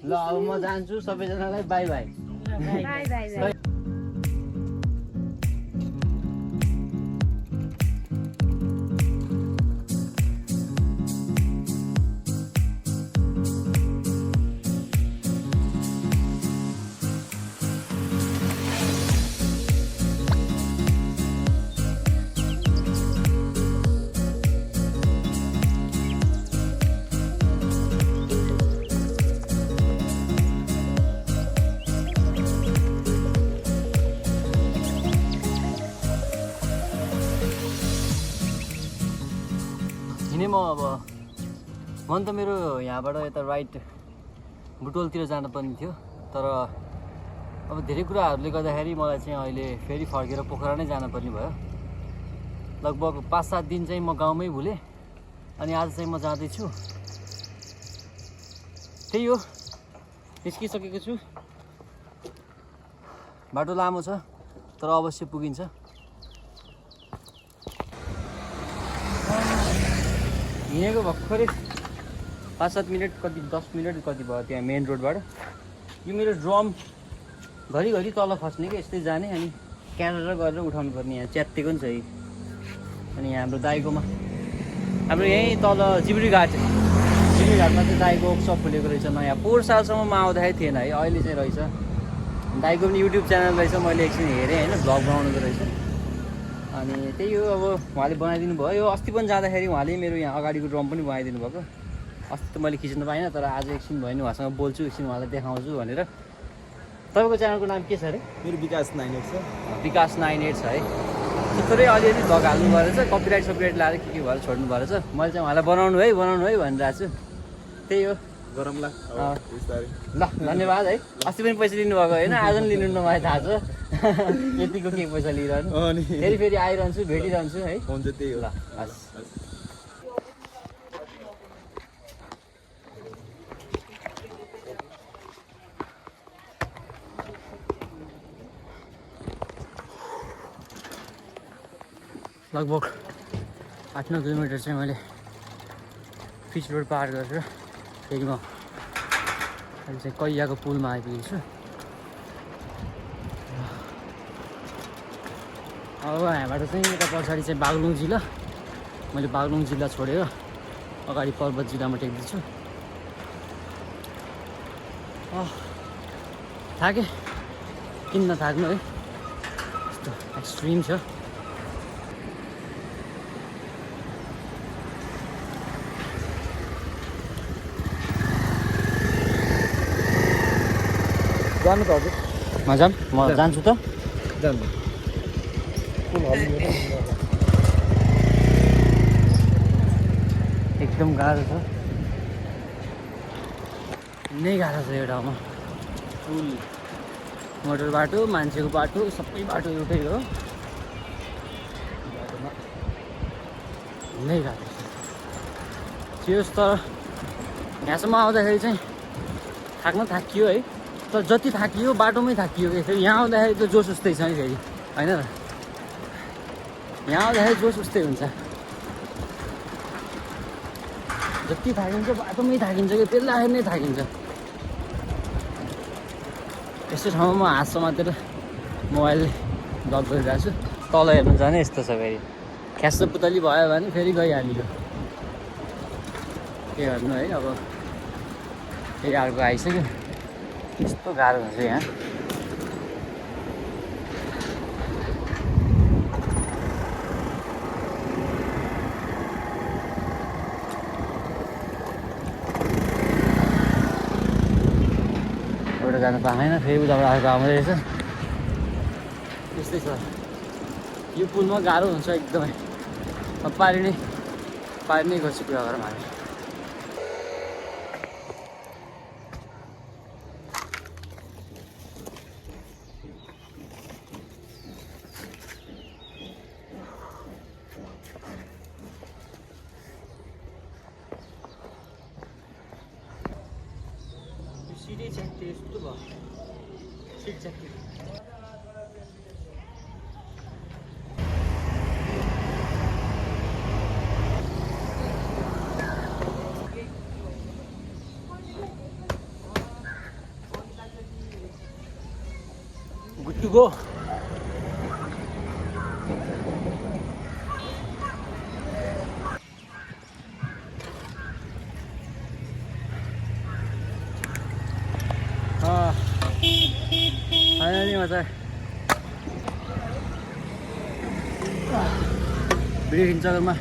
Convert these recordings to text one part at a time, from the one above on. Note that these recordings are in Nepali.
ल अब म जान्छु सबैजनालाई बाई बाई बाई बाई हिँडेँ म अब मन त मेरो यहाँबाट यता राइट बुटोलतिर जानुपर्ने थियो तर अब धेरै कुराहरूले गर्दाखेरि मलाई चाहिँ अहिले फेरि फर्केर पोखरा नै जानुपर्ने भयो लगभग 5-7 दिन चाहिँ म गाउँमै भुलेँ अनि आज चाहिँ म जाँदैछु त्यही हो निस्किसकेको छु बाटो लामो छ तर अवश्य पुगिन्छ हिँडेको भर्खरै 5-7 मिनट कति 10 मिनट कति भयो त्यहाँ मेन रोडबाट यो मेरो ड्रम घरिघरि तल खस्ने कि यस्तै जाने अनि क्यानाडा गरेर उठाउनु पर्ने यहाँ च्यात्तिएको नि छ यही अनि हाम्रो दाइकोमा हाम्रो यहीँ तल जिब्री घाटमा चाहिँ दाइको वर्कसप खोलेको रहेछ नयाँ 4 सालसम्म आउँदाखेरि थिएन है अहिले चाहिँ रहेछ दाइको पनि युट्युब च्यानल रहेछ मैले एकछिन हेरेँ होइन भ्लग बनाउनुको रहेछ अनि त्यही हो अब उहाँले बनाइदिनु भयो यो अस्ति पनि जाँदाखेरि उहाँले मेरो यहाँ अगाडिको ड्रम पनि बनाइदिनु भएको अस्ति त मैले खिच्न पाइनँ तर आज एकछिन भयो नि उहाँसँग बोल्छु एकछिन उहाँलाई देखाउँछु भनेर तपाईँको च्यानलको नाम के छ अरे मेरो विकास 98 छ विकास 98 छ है थोरै अलिअलि भ्लग हाल्नु भएछ कपिराइट सपिराइट लाएर के भएर छोड्नु भएछ मैले चाहिँ उहाँलाई बनाउनु है भनिरहेको छु त्यही हो गरमला ल धन्यवाद है अस्ति पनि पैसा लिनुभएको होइन आज पनि लिनु नभए थाहा छ यतिको के पैसा लिइरहनु फेरि आइरहन्छु भेटिरहन्छु है हुन्छ त्यही हो ल हस् लगभग 8-9 किलोमिटर चाहिँ मैले फिच रोड पार गरेर फेरि म अहिले चाहिँ कैयाको पुलमा आइपुगेको छु अब यहाँबाट चाहिँ यता पछाडि चाहिँ बागलुङ जिल्ला मैले बागलुङ जिल्ला छोडेर अगाडि पर्वत जिल्लामा टेक्दैछु थाकेँ किन नथाक्नु है यस्तो एक्सट्रिम छ जानु त हजुर म जान्छु त जानु एकदम गाह्रो छ नै गाह्रो छ यो ठाउँमा फुल मोटर बाटो मान्छेको बाटो सबै बाटो एउटै हो नै गाह्रो छ तर यहाँसम्म आउँदाखेरि चाहिँ थाकियो है तर जति थाकियो बाटोमै थाकियो कि फेरि यहाँ आउँदाखेरि त जोस उस्तै छ नि फेरि होइन र यहाँ आउँदाखेरि जोस उस्तै हुन्छ जति थाकिन्छ बाटोमै थाकिन्छ कि बेलुकाखेरि नै थाकिन्छ यस्तो ठाउँमा म हात समातेर मोबाइलले ब्लग गरिरहेको छु तल हेर्नु जाने यस्तो छ फेरि ख्यास पुतली भयो भने फेरि गइहाल्यो के गर्नु है अब फेरि अर्को आइसक्यो यस्तो गाह्रो हुन्छ यहाँ एउटा जानु पाएन फेरि उताबाट अर्को आउँदै रहेछ त्यस्तै छ यो पुलमा गाह्रो हुन्छ एकदमै अब पारि नै गर्छु कुरा गरौँ हामी सिधै च्यात्ते यस्तो भयो सिट च्यात्ते टु गो। फाइनली मजा भिडियो खिच्नमा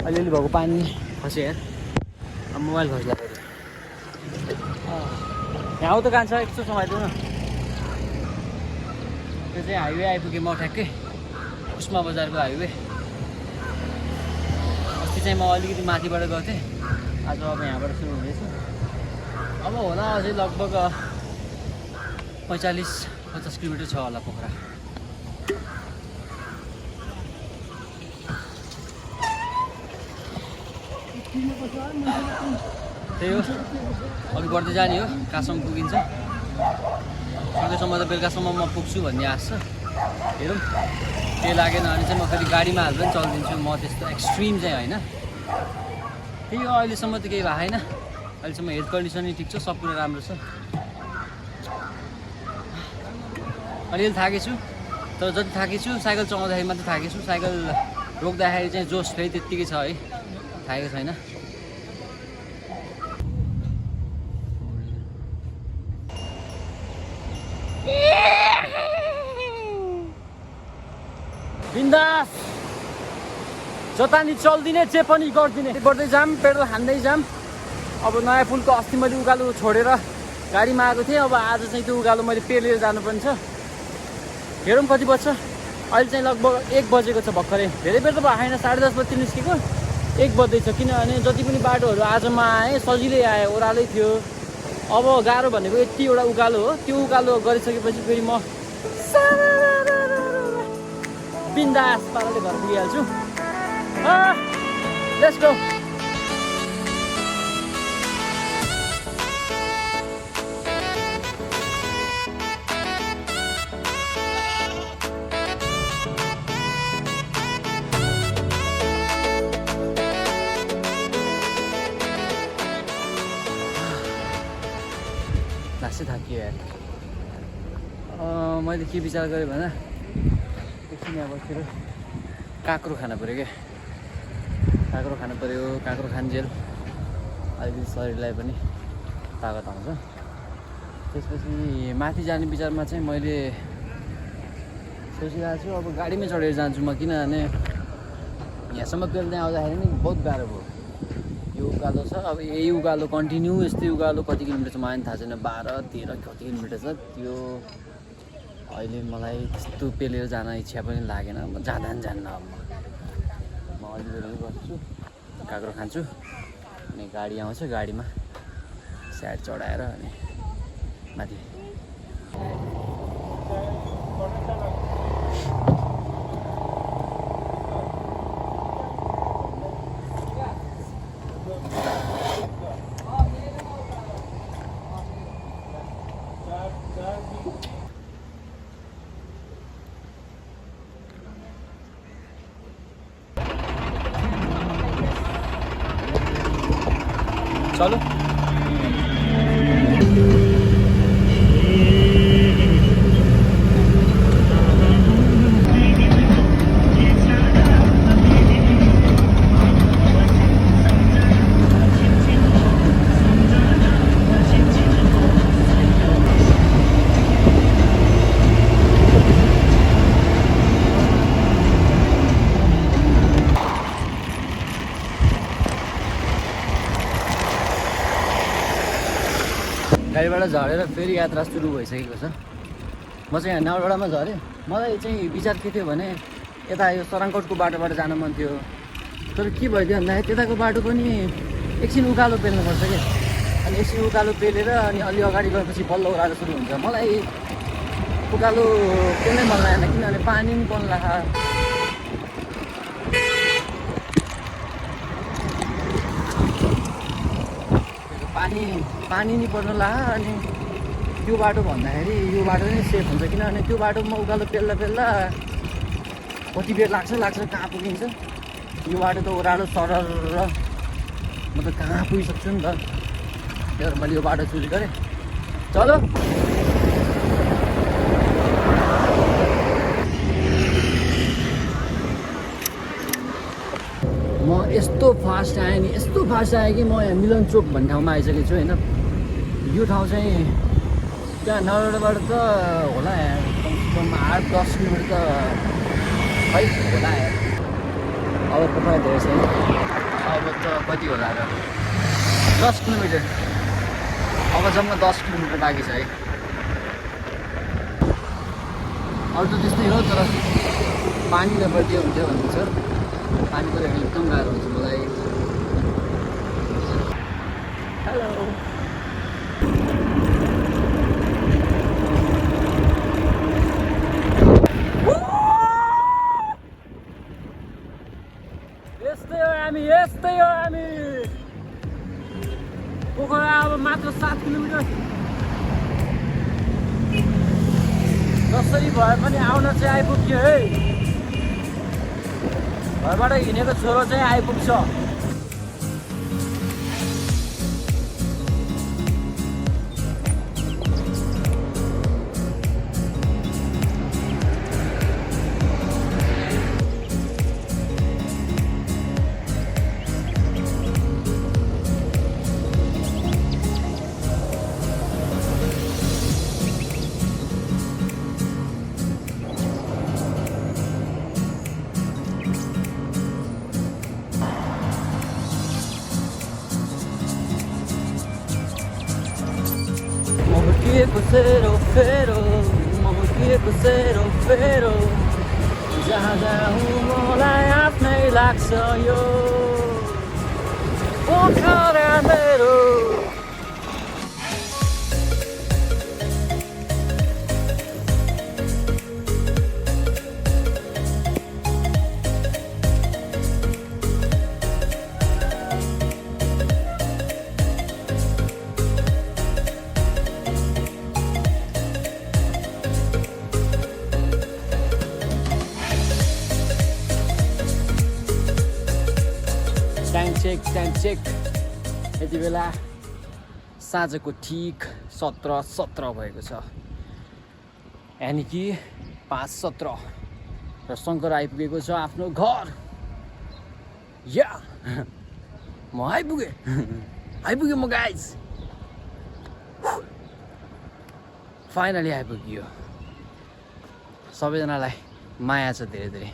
अलिअलि भएको पानी खस्यो यार। अब मोबाइल खस्ला फेरि। यहाँ आउ त कान्छ एकचोटि समाइदिउँ न। त्यो चाहिँ हाइवे आइपुगेँ म ठ्याक्कै उस्मा बजारको हाइवे। अस्ति चाहिँ म अलिकति माथिबाट गएको थिएँ, आज अब यहाँबाट सुरु हुँदैछ। अब होला अझै लगभग 45-50 किलोमिटर छ होला पोखरा। त्यही हो, अघि बढ्दै जाने हो, कहाँसम्म पुगिन्छ। सकेसम्म त बेलुकासम्म म पुग्छु भन्ने आश छ। हेरौँ, केही लागेन भने चाहिँ म फेरि गाडीमा हालेर पनि चलिदिन्छु। म त्यस्तो एक्सट्रिम चाहिँ होइन। त्यही हो, अहिलेसम्म त केही भएको छैन। अहिलेसम्म हेल्थ कन्डिसन नि ठिक छ, सब कुरा राम्रो छ। अलिअलि थाकेछु, तर जति थाकेछु साइकल चलाउँदाखेरि मात्रै थाकेछु। साइकल रोक्दाखेरि चाहिँ जोस फेरि त्यत्तिकै छ है, थाकेको छैन। बिन्दास जता नि चल्दिने, जे पनि गरिदिने, गर्दै जाम, पेट्रोल हान्दै जाम। अब नयाँ पुलको अस्ति मैले उकालो छोडेर गाडीमा आएको थिएँ। अब आज चाहिँ त्यो उकालो मैले पेलेर जानुपर्ने छ। हेरौँ कति बज्छ। अहिले चाहिँ लगभग 1 बजेको छ भर्खरै। धेरै बेर त भएको छैन, 10:30 बजी निस्केको 1 बज्दैछ। किनभने जति पनि बाटोहरू आजमा आएँ सजिलै आयो, ओह्रालै थियो। अब गाह्रो भनेको यतिवटा उकालो हो। त्यो उकालो गरिसकेपछि फेरि म बिन्दास पाराले घर पुगिहाल्छु। Let's go. लास्टै थाकियो यार। मैले के विचार गरेँ भने एकछिन यहाँ बसेर काँक्रो खानु पऱ्यो क्या। काँक्रो खानु पऱ्यो, काँक्रो खान्जेल अलिकति शरीरलाई पनि तागत आउँछ। त्यसपछि माथि जाने विचारमा चाहिँ मैले सोचिरहेको छु अब गाडीमै चढेर जान्छु म। किनभने यहाँसम्म पेल्दै आउँदाखेरि नि बहुत गाह्रो भयो। यो उकालो छ, अब यही उकालो कन्टिन्यू यस्तै उकालो कति किलोमिटर छ मलाई पनि थाहा छैन, 12-13 कति किलोमिटर छ त्यो। अहिले मलाई त्यस्तो पेलेर जान इच्छा पनि लागेन। म जाँदा पनि जान्न। अब म अलिअलि गर्छु, काँक्रो खान्छु, अनि गाडी आउँछ, गाडीमा साइड चढाएर अनि माथि। चलो गाडीबाट झरेर फेरि यात्रा सुरु भइसकेको छ। म चाहिँ यहाँ नलडामा झरेँ। मलाई चाहिँ विचार के थियो भने यता यो सराङकोटको बाटोबाट जान मन थियो, तर के भइदियो भन्दाखेरि त्यताको बाटो पनि एकछिन उकालो पेल्नुपर्छ क्या। अनि एकछिन उकालो पेलेर अनि अलि अगाडि गएपछि बल्ल ओह्रालो सुरु हुन्छ। मलाई उकालो पेल्नै मन लागेन, किनभने पानी पनि पर्न लाग्छ। पानी नि पर्न लाग्यो। अनि त्यो बाटो भन्दाखेरि यो बाटो नै सेफ हुन्छ, किनभने त्यो बाटोमा उकालो पेल्दा कति बेर लाग्छ कहाँ पुगिन्छ। यो बाटो त ओह्रालो सरर र म त कहाँ पुगिसक्छु नि त। त्यही भएर मैले यो बाटो चुज गरेँ। चलो म यस्तो फास्ट आएँ नि, यस्तो फास्ट आएँ कि म यहाँ मिलन चोक भन्ने ठाउँमा आइसकेको छु होइन। यो ठाउँ चाहिँ त्यहाँ नलबाट त होला यार, कमसेकम 8-10 किलोमिटर त खै होला यार। अब तपाईँ धेरै छ, अब त कति होला र 10 किलोमिटर, अब जम्मा 10 किलोमिटर बाँकी छ है। अरू त त्यस्तै हो, तर पानी नपरिदियो हुन्थ्यो भन्ने छ। पानी परेको एकदम गाह्रो हुन्छ मलाई। हेलो, यस्तै हो हामी, यस्तै हो हामी। पोखरा अब मात्र 7 किलोमिटर, जसरी भए पनि आउन चाहिँ आइपुग्यो है। घरबाट हिँडेको छोरो चाहिँ आइपुग्छ। Cero, cero, मोहकिएको सेरो फेरो, जहाँ जहाँ मलाई आफ्नै लाग्छ यो पोखरा मेरो। टाइम चेक यति बेला साँझको ठिक 17:17 भएको छ, यानि कि 5:17 र शङ्कर आइपुगेको छ आफ्नो घर। या म आइपुगेँ म गाइज, फाइनली आइपुग्यो। सबैजनालाई माया छ धेरै धेरै।